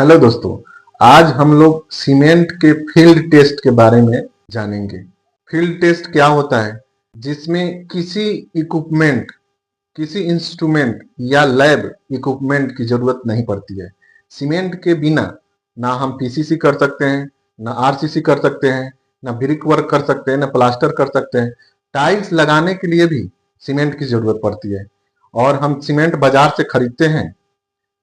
Hello दोस्तों। आज हम लोग सीमेंट के फील्ड टेस्ट के बारे में जानेंगे। फील्ड टेस्ट क्या होता है? जिसमें किसी इक्विपमेंट, किसी इंस्ट्रूमेंट या लैब इक्विपमेंट की जरूरत नहीं पड़ती है। सीमेंट के बिना ना हम पीसीसी कर सकते हैं, ना आरसीसी कर सकते हैं, ना ब्रिक वर्क कर सकते हैं, ना प्लास्टर कर सकते हैं। टाइल्स लगाने के लिए भी सीमेंट की जरूरत पड़ती है और हम सीमेंट बाजार से खरीदते हैं,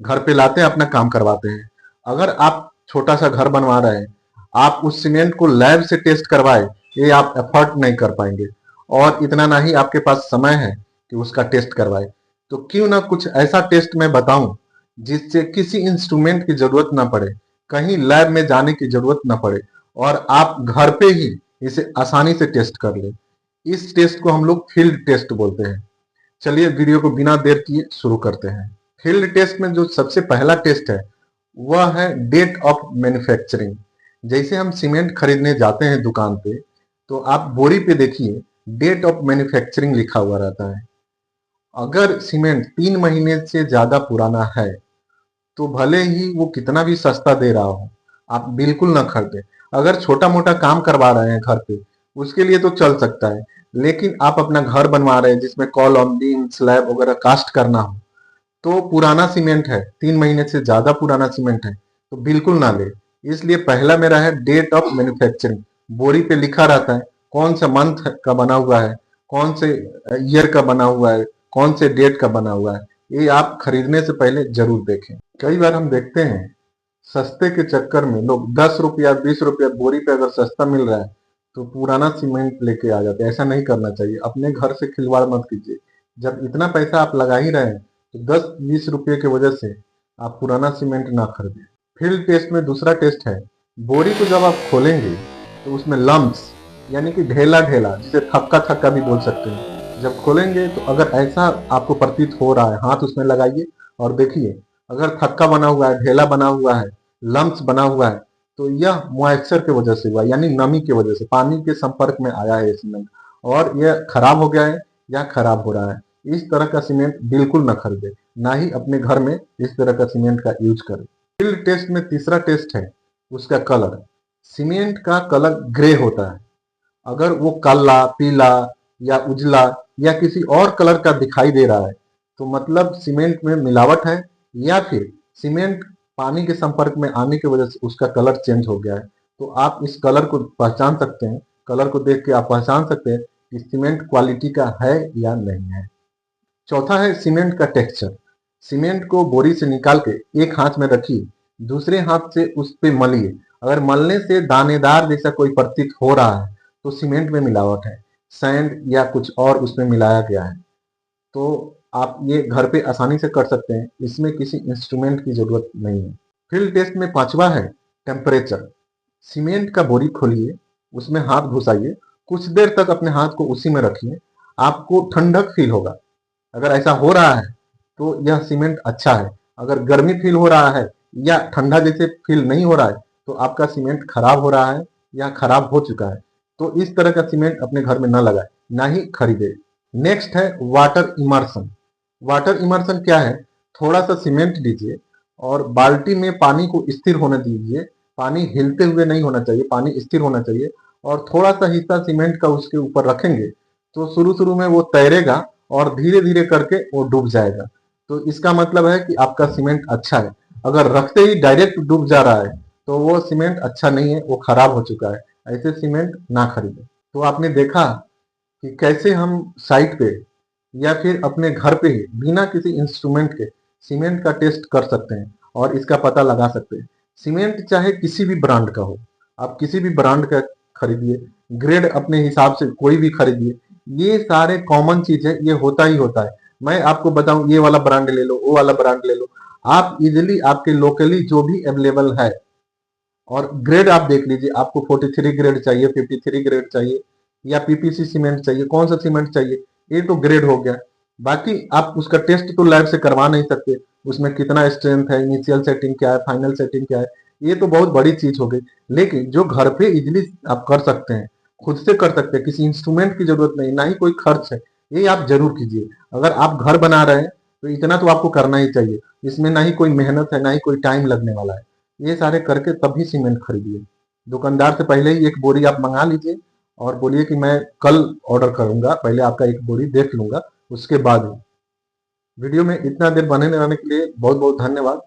घर पे लाते हैं, अपना काम करवाते हैं। अगर आप छोटा सा घर बनवा रहे हैं, आप उस सीमेंट को लैब से टेस्ट करवाए, ये आप एफर्ट नहीं कर पाएंगे और इतना ना ही आपके पास समय है कि उसका टेस्ट करवाए। तो क्यों ना कुछ ऐसा टेस्ट मैं बताऊं जिससे किसी इंस्ट्रूमेंट की जरूरत ना पड़े, कहीं लैब में जाने की जरूरत ना पड़े और आप घर पे ही इसे आसानी से टेस्ट कर ले। इस टेस्ट को हम लोग फील्ड टेस्ट बोलते हैं। चलिए वीडियो को बिना देर किए शुरू करते हैं। फील्ड टेस्ट में जो सबसे पहला टेस्ट है वह है डेट ऑफ मैन्युफैक्चरिंग। जैसे हम सीमेंट खरीदने जाते हैं दुकान पे, तो आप बोरी पे देखिए डेट ऑफ मैन्युफैक्चरिंग लिखा हुआ रहता है। अगर सीमेंट 3 महीने से ज्यादा पुराना है तो भले ही वो कितना भी सस्ता दे रहा हो, आप बिल्कुल ना खरीदें। अगर छोटा मोटा काम करवा रहे हैं घर पे, उसके लिए तो चल सकता है, लेकिन आप अपना घर बनवा रहे हैं जिसमें कॉलम, बीम, स्लैब वगैरह कास्ट करना हो, तो पुराना सीमेंट है, 3 महीने से ज्यादा पुराना सीमेंट है, तो बिल्कुल ना ले। इसलिए पहला मेरा है डेट ऑफ मैन्युफैक्चरिंग। बोरी पे लिखा रहता है कौन सा मंथ का बना हुआ है, कौन से ईयर का बना हुआ है, कौन से डेट का बना हुआ है। ये आप खरीदने से पहले जरूर देखें। कई बार हम देखते हैं सस्ते के चक्कर में लोग 10 रुपया 20 रुपया बोरी पे अगर सस्ता मिल रहा है तो पुराना सीमेंट लेके आ जाते हैं। ऐसा नहीं करना चाहिए, अपने घर से खिलवाड़ मत कीजिए। जब इतना पैसा आप लगा ही रहे हैं तो 10-20 रुपये की वजह से आप पुराना सीमेंट ना खरीदें। फील्ड टेस्ट में दूसरा टेस्ट है, बोरी को जब आप खोलेंगे तो उसमें लम्प्स यानी कि ढेला ढेला, जिसे थक्का थक्का भी बोल सकते हैं, जब खोलेंगे तो अगर ऐसा आपको प्रतीत हो रहा है, हाथ उसमें लगाइए और देखिए, अगर थक्का बना हुआ है, ढेला बना हुआ है, लम्प्स बना हुआ है, तो यह मॉइस्चर की वजह से हुआ, यानी नमी की वजह से, पानी के संपर्क में आया है सीमेंट और यह खराब हो गया है या खराब हो रहा है। इस तरह का सीमेंट बिल्कुल ना खरीदे, ना ही अपने घर में इस तरह का सीमेंट का यूज करें। फील्ड टेस्ट में तीसरा टेस्ट है उसका कलर। सीमेंट का कलर ग्रे होता है। अगर वो काला, पीला या उजला या किसी और कलर का दिखाई दे रहा है तो मतलब सीमेंट में मिलावट है, या फिर सीमेंट पानी के संपर्क में आने की वजह से उसका कलर चेंज हो गया है। तो आप इस कलर को पहचान सकते हैं, कलर को देख के आप पहचान सकते हैं कि सीमेंट क्वालिटी का है या नहीं है। चौथा है सीमेंट का टेक्सचर। सीमेंट को बोरी से निकाल के एक हाथ में रखिए, दूसरे हाथ से उस पे मलिए। अगर मलने से दानेदार जैसा कोई प्रतीत हो रहा है तो सीमेंट में मिलावट है, सैंड या कुछ और उसमें मिलाया गया है। तो आप ये घर पे आसानी से कर सकते हैं, इसमें किसी इंस्ट्रूमेंट की जरूरत नहीं है। फील्ड टेस्ट में पांचवा है टेम्परेचर। सीमेंट का बोरी खोलिए, उसमें हाथ घुसाइए, कुछ देर तक अपने हाथ को उसी में रखिए, आपको ठंडक फील होगा। अगर ऐसा हो रहा है तो यह सीमेंट अच्छा है। अगर गर्मी फील हो रहा है या ठंडा जैसे फील नहीं हो रहा है तो आपका सीमेंट खराब हो रहा है या खराब हो चुका है। तो इस तरह का सीमेंट अपने घर में ना लगाए, ना ही खरीदे। नेक्स्ट है वाटर इमर्शन। वाटर इमर्शन क्या है? थोड़ा सा सीमेंट लीजिए और बाल्टी में पानी को स्थिर होने दीजिए। पानी हिलते हुए नहीं होना चाहिए, पानी स्थिर होना चाहिए, और थोड़ा सा हिस्सा सीमेंट का उसके ऊपर रखेंगे तो शुरू शुरू में वो तैरेगा और धीरे धीरे करके वो डूब जाएगा। तो इसका मतलब है कि आपका सीमेंट अच्छा है। अगर रखते ही डायरेक्ट डूब जा रहा है तो वो सीमेंट अच्छा नहीं है, वो खराब हो चुका है। ऐसे सीमेंट ना खरीदें। तो आपने देखा कि कैसे हम साइट पे या फिर अपने घर पे ही बिना किसी इंस्ट्रूमेंट के सीमेंट का टेस्ट कर सकते हैं और इसका पता लगा सकते हैं। सीमेंट चाहे किसी भी ब्रांड का हो, आप किसी भी ब्रांड का खरीदिए, ग्रेड अपने हिसाब से कोई भी खरीदिए, ये सारे कॉमन चीज है, ये होता ही होता है। मैं आपको बताऊं ये वाला ब्रांड ले लो, वो वाला ब्रांड ले लो, आप इजिली आपके लोकली जो भी अवेलेबल है, और ग्रेड आप देख लीजिए, आपको 43 ग्रेड चाहिए, 53 ग्रेड चाहिए या पीपीसी सीमेंट चाहिए, कौन सा सीमेंट चाहिए, ये तो ग्रेड हो गया। बाकी आप उसका टेस्ट तो लैब से करवा नहीं सकते, उसमें कितना स्ट्रेंथ है, इनिशियल सेटिंग क्या है, फाइनल सेटिंग क्या है, ये तो बहुत बड़ी चीज हो गई। लेकिन जो घर पे इजिली आप कर सकते हैं, खुद से कर सकते हैं, किसी इंस्ट्रूमेंट की जरूरत नहीं, ना ही कोई खर्च है, ये आप जरूर कीजिए। अगर आप घर बना रहे हैं तो इतना तो आपको करना ही चाहिए, इसमें ना ही कोई मेहनत है, ना ही कोई टाइम लगने वाला है। ये सारे करके तभी सीमेंट खरीदिए। दुकानदार से पहले ही एक बोरी आप मंगा लीजिए और बोलिए कि मैं कल ऑर्डर करूंगा, पहले आपका एक बोरी देख लूंगा उसके बाद। वीडियो में इतना देर बने रहने के लिए बहुत बहुत धन्यवाद।